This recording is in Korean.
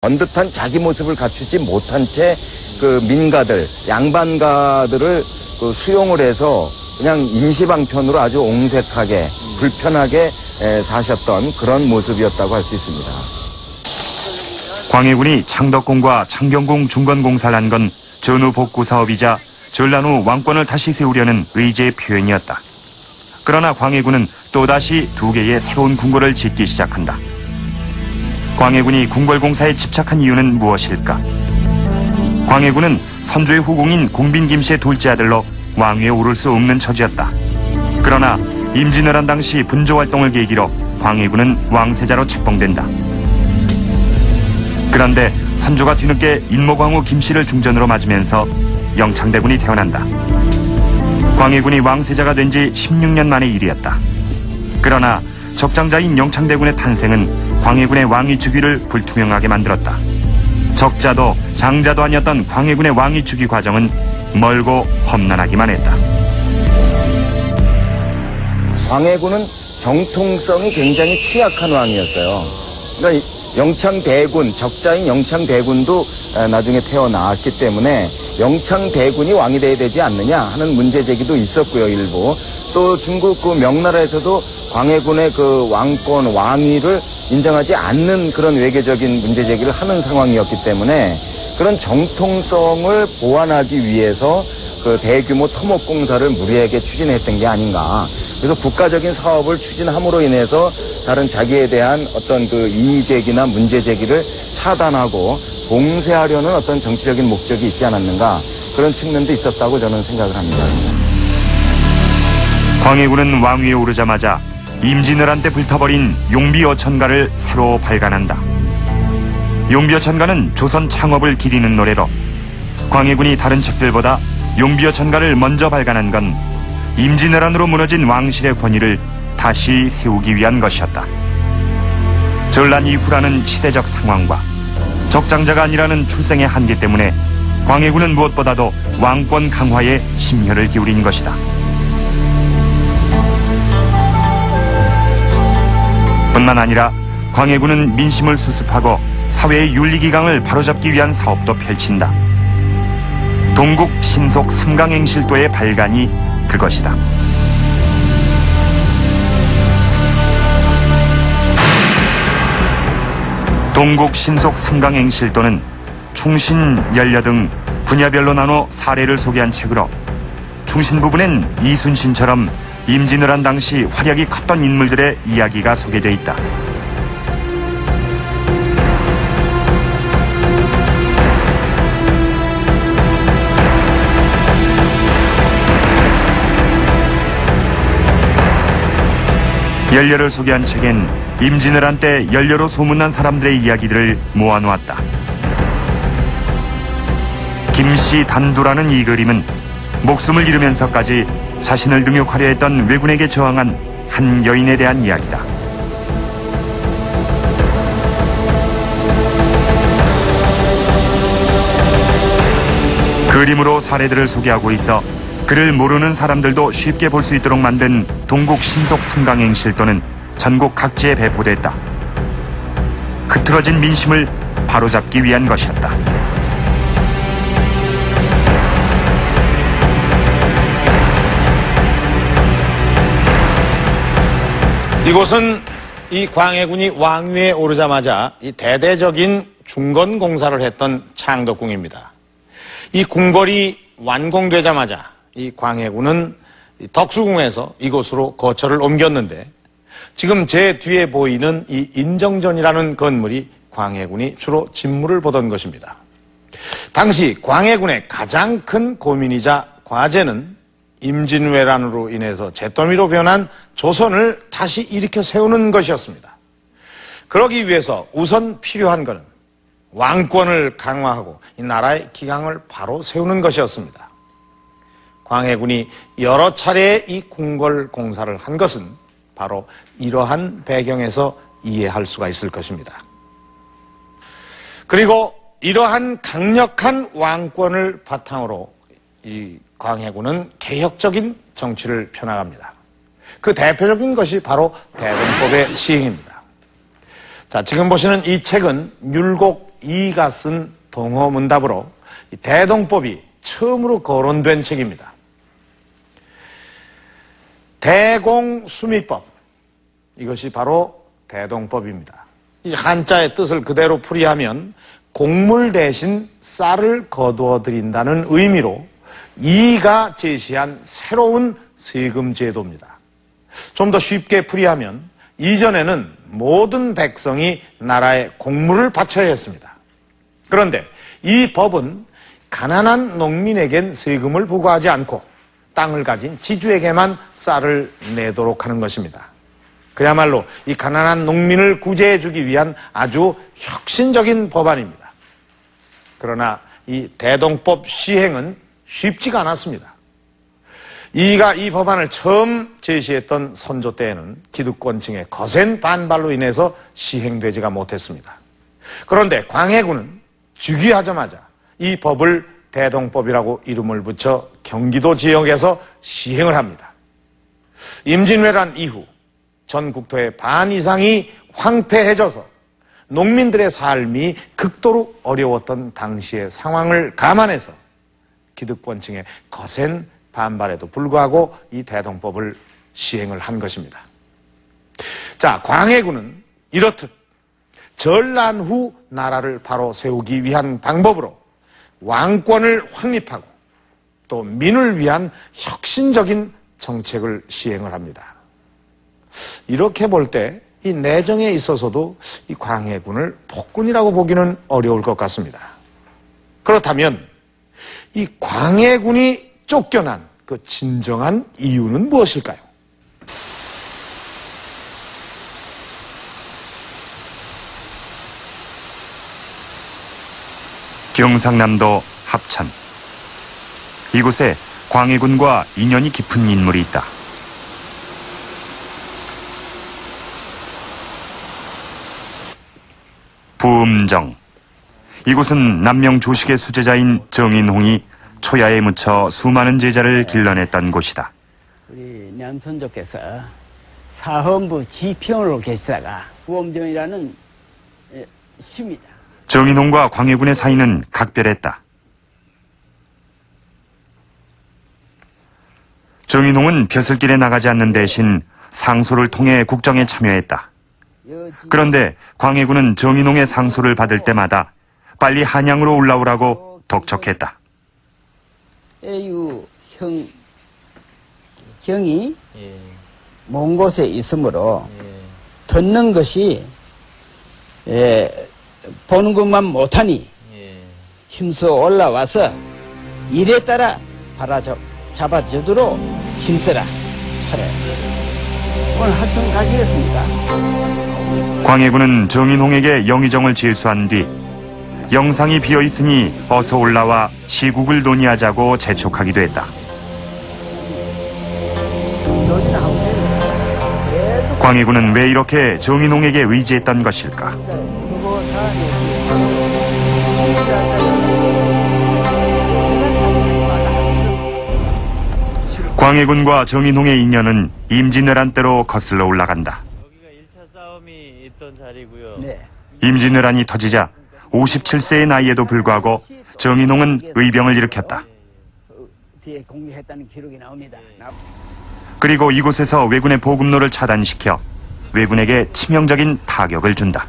번듯한 자기 모습을 갖추지 못한 채 그 민가들, 양반가들을 그 수용을 해서 그냥 임시방편으로 아주 옹색하게, 불편하게 사셨던 그런 모습이었다고 할 수 있습니다. 광해군이 창덕궁과 창경궁 중건공사를 한 건 전후 복구 사업이자 전란 후 왕권을 다시 세우려는 의지의 표현이었다. 그러나 광해군은 또다시 두 개의 새로운 궁궐을 짓기 시작한다. 광해군이 궁궐공사에 집착한 이유는 무엇일까? 광해군은 선조의 후궁인 공빈 김씨의 둘째 아들로 왕위에 오를 수 없는 처지였다. 그러나 임진왜란 당시 분조활동을 계기로 광해군은 왕세자로 책봉된다. 그런데 선조가 뒤늦게 인모광후 김씨를 중전으로 맞으면서 영창대군이 태어난다. 광해군이 왕세자가 된 지 16년 만의 일이었다. 그러나 적장자인 영창대군의 탄생은 광해군의 왕위 주기를 불투명하게 만들었다. 적자도 장자도 아니었던 광해군의 왕위 주기 과정은 멀고 험난하기만 했다. 광해군은 정통성이 굉장히 취약한 왕이었어요. 그러니까 영창대군, 적자인 영창대군도 나중에 태어나왔기 때문에 영창대군이 왕이 돼야 되지 않느냐 하는 문제 제기도 있었고요, 일부. 또 중국 그 명나라에서도 광해군의 그 왕권, 왕위를 인정하지 않는 그런 외교적인 문제 제기를 하는 상황이었기 때문에 그런 정통성을 보완하기 위해서 그 대규모 토목공사를 무리하게 추진했던 게 아닌가. 그래서 국가적인 사업을 추진함으로 인해서 다른 자기에 대한 어떤 그 이의 제기나 문제 제기를 차단하고 봉쇄하려는 어떤 정치적인 목적이 있지 않았는가. 그런 측면도 있었다고 저는 생각을 합니다. 광해군은 왕위에 오르자마자 임진왜란 때 불타버린 용비어천가를 새로 발간한다. 용비어천가는 조선 창업을 기리는 노래로 광해군이 다른 책들보다 용비어천가를 먼저 발간한 건 임진왜란으로 무너진 왕실의 권위를 다시 세우기 위한 것이었다. 전란 이후라는 시대적 상황과 적장자가 아니라는 출생의 한계 때문에 광해군은 무엇보다도 왕권 강화에 심혈을 기울인 것이다. 뿐만 아니라 광해군은 민심을 수습하고 사회의 윤리기강을 바로잡기 위한 사업도 펼친다. 동국 신속 삼강행실도의 발간이 그것이다. 동국 신속 삼강행실도는 충신, 연려 등 분야별로 나눠 사례를 소개한 책으로 충신 부분엔 이순신처럼 임진왜란 당시 활약이 컸던 인물들의 이야기가 소개되어 있다. 연려를 소개한 책엔 임진왜란 때 연려로 소문난 사람들의 이야기들을 모아놓았다. 김씨 단두라는 이 그림은 목숨을 잃으면서까지 자신을 능욕하려 했던 왜군에게 저항한 한 여인에 대한 이야기다. 그림으로 사례들을 소개하고 있어 그를 모르는 사람들도 쉽게 볼 수 있도록 만든 동국 신속 삼강행실도는 전국 각지에 배포됐다. 흐트러진 민심을 바로잡기 위한 것이었다. 이곳은 이 광해군이 왕위에 오르자마자 이 대대적인 중건공사를 했던 창덕궁입니다. 이 궁궐이 완공되자마자 이 광해군은 덕수궁에서 이곳으로 거처를 옮겼는데 지금 제 뒤에 보이는 이 인정전이라는 건물이 광해군이 주로 진물을 보던 것입니다. 당시 광해군의 가장 큰 고민이자 과제는 임진왜란으로 인해서 잿더미로 변한 조선을 다시 일으켜 세우는 것이었습니다. 그러기 위해서 우선 필요한 것은 왕권을 강화하고 이 나라의 기강을 바로 세우는 것이었습니다. 광해군이 여러 차례 이 궁궐 공사를 한 것은 바로 이러한 배경에서 이해할 수가 있을 것입니다. 그리고 이러한 강력한 왕권을 바탕으로 이 광해군은 개혁적인 정치를 펴나갑니다. 그 대표적인 것이 바로 대동법의 시행입니다. 자, 지금 보시는 이 책은 율곡 이가 쓴 동어문답으로 이 대동법이 처음으로 거론된 책입니다. 대공수미법, 이것이 바로 대동법입니다. 이 한자의 뜻을 그대로 풀이하면 곡물 대신 쌀을 거두어 드린다는 의미로 이가 제시한 새로운 세금 제도입니다. 좀 더 쉽게 풀이하면 이전에는 모든 백성이 나라에 곡물을 바쳐야 했습니다. 그런데 이 법은 가난한 농민에겐 세금을 부과하지 않고 땅을 가진 지주에게만 쌀을 내도록 하는 것입니다. 그야말로 이 가난한 농민을 구제해주기 위한 아주 혁신적인 법안입니다. 그러나 이 대동법 시행은 쉽지가 않았습니다. 이가 이 법안을 처음 제시했던 선조 때에는 기득권층의 거센 반발로 인해서 시행되지가 못했습니다. 그런데 광해군은 즉위하자마자 이 법을 대동법이라고 이름을 붙여 경기도 지역에서 시행을 합니다. 임진왜란 이후 전 국토의 반 이상이 황폐해져서 농민들의 삶이 극도로 어려웠던 당시의 상황을 감안해서 기득권층의 거센 반발에도 불구하고 이 대동법을 시행을 한 것입니다. 자, 광해군은 이렇듯 전란 후 나라를 바로 세우기 위한 방법으로 왕권을 확립하고 또 민을 위한 혁신적인 정책을 시행을 합니다. 이렇게 볼 때 이 내정에 있어서도 이 광해군을 폭군이라고 보기는 어려울 것 같습니다. 그렇다면 이 광해군이 쫓겨난 그 진정한 이유는 무엇일까요? 경상남도 합천. 이곳에 광해군과 인연이 깊은 인물이 있다. 부음정. 이곳은 남명 조식의 수제자인 정인홍이 초야에 묻혀 수많은 제자를 길러냈던 곳이다. 우리 娘선조께서 사헌부 지평으로 계시다가 부음정이라는 시입니다. 정인홍과 광해군의 사이는 각별했다. 정인홍은 벼슬길에 나가지 않는 대신 상소를 통해 국정에 참여했다. 그런데 광해군은 정인홍의 상소를 받을 때마다 빨리 한양으로 올라오라고 독촉했다. 애유 경이 먼 곳에 있으므로 듣는 것이 보는 것만 못하니 힘써 올라와서 일에 따라 잡아주도록 힘써라. 차례. 오늘 합천 가시겠습니까? 광해군은 정인홍에게 영의정을 제수한 뒤 영상이 비어있으니 어서 올라와 시국을 논의하자고 재촉하기도 했다. 광해군은 왜 이렇게 정인홍에게 의지했던 것일까? 광해군과 정인홍의 인연은 임진왜란 때로 거슬러 올라간다. 여기가 1차 싸움이 있던 자리고요. 네. 임진왜란이 터지자 57세의 나이에도 불구하고 정인홍은 의병을 일으켰다. 뒤에 공개했다는 기록이 나옵니다. 그리고 이곳에서 왜군의 보급로를 차단시켜 왜군에게 치명적인 타격을 준다.